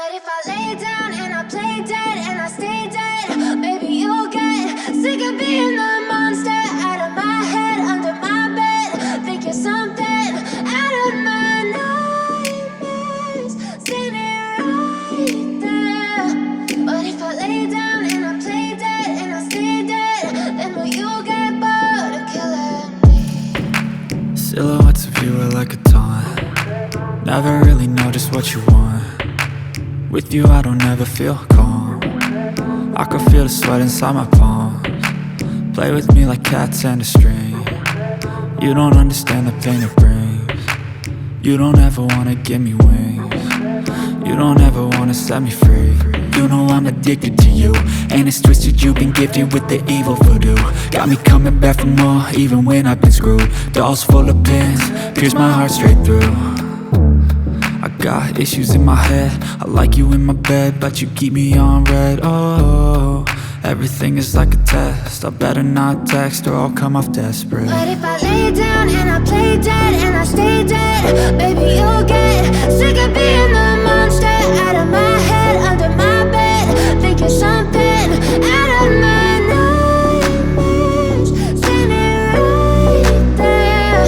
But if I lay down and I play dead and I stay dead, maybe you'll get sick of being the monster out of my head, under my bed. Think you're something out of my nightmares, standing right there. But if I lay down and I play dead and I stay dead, then will you get bored of killing me? Silhouettes of you are like a taunt. Never really know just what you want. With you I don't ever feel calm. I can feel the sweat inside my palms. Play with me like cats and a string. You don't understand the pain it brings. You don't ever wanna give me wings. You don't ever wanna set me free. You know I'm addicted to you, and it's twisted, you've been gifted with the evil voodoo. Got me coming back for more, even when I've been screwed. Dolls full of pins, pierce my heart straight through. I got issues in my head, I like you in my bed, but you keep me on red. Oh, everything is like a test, I better not text or I'll come off desperate. But if I lay down and I play dead and I stay dead, baby you'll get sick of being the monster out of my head, under my bed. Think you're something out of my nightmares, standing right there.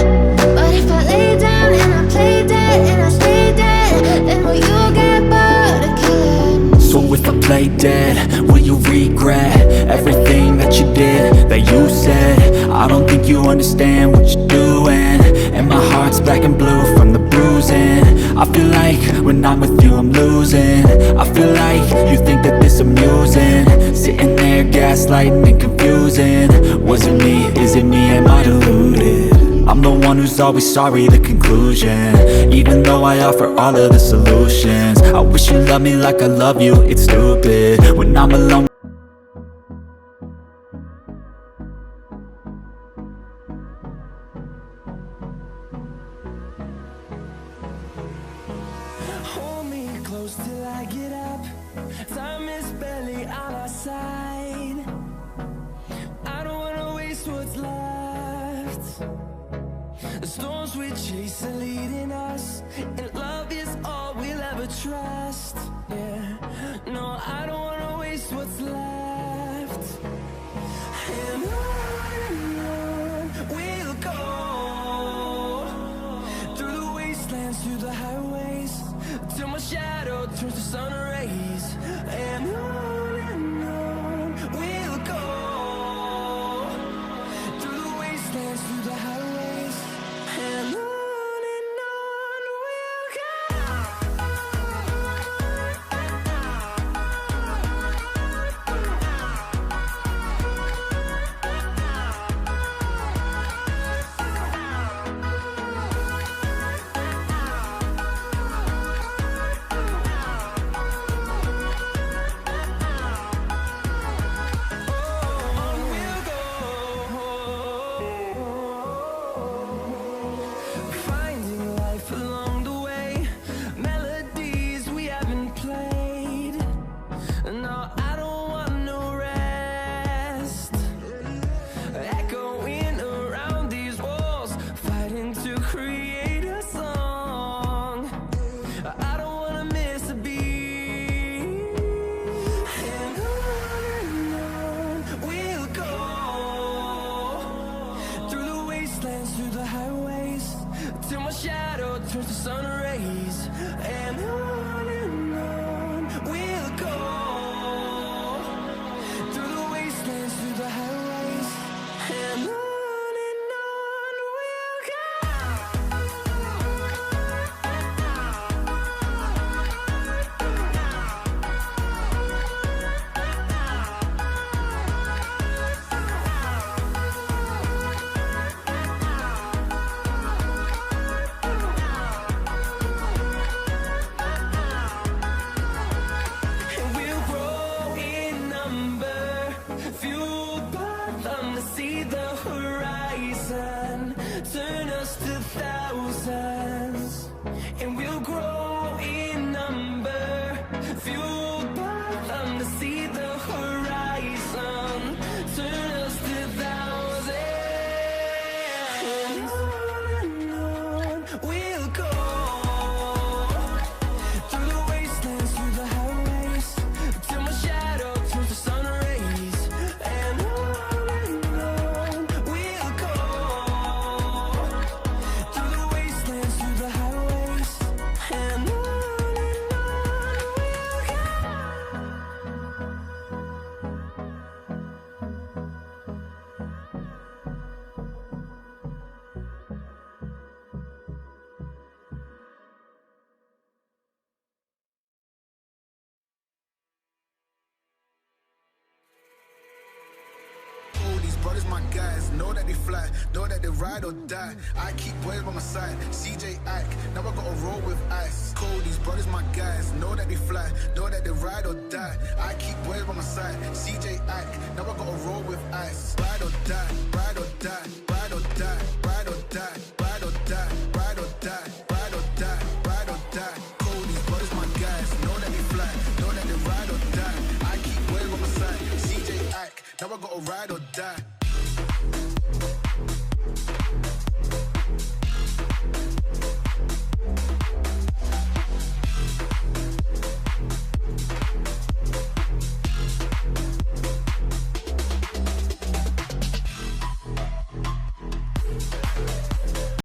But if I lay down and I play dead and I stay dead, then will you get bored of killing me? So if I play dead, will you regret everything that you did, that you said? I don't think you understand what you're doing, and my heart's black and blue from the bruising. I feel like when I'm with you I'm losing. I feel like you think that this amusing, sitting there gaslighting and confusing. Was it me? Is it me? Am I deluded? I'm the one who's always sorry, the conclusion. Even though I offer all of the solutions, I wish you loved me like I love you, it's stupid. When I'm alone, hold me close till I get up. Time is barely on our side. I don't wanna waste what's left. The storms we chase are leading us, and love is all we'll ever trust. Yeah, no, I don't wanna waste what's left. And on we'll go, through the wastelands, through the highways, till my shadow turns to sun rays. And on we'll go, through the wastelands, through the highways, and on we'll go. my guys, know that they fly, know that they ride or die. I keep boys by my side, CJ Ike, now I gotta roll with ice. Cold, these brothers my guys, know that they fly, know that they ride or die. I keep boys by my side, CJ Ike, now I gotta roll with ice. Ride or die, ride or die, ride or die, ride or die, ride or die, ride or die, ride or die, ride or die. Cold, these brothers my guys, know that they fly, know that they ride or die. I keep boys by my side, CJ Ike, now I gotta ride or die.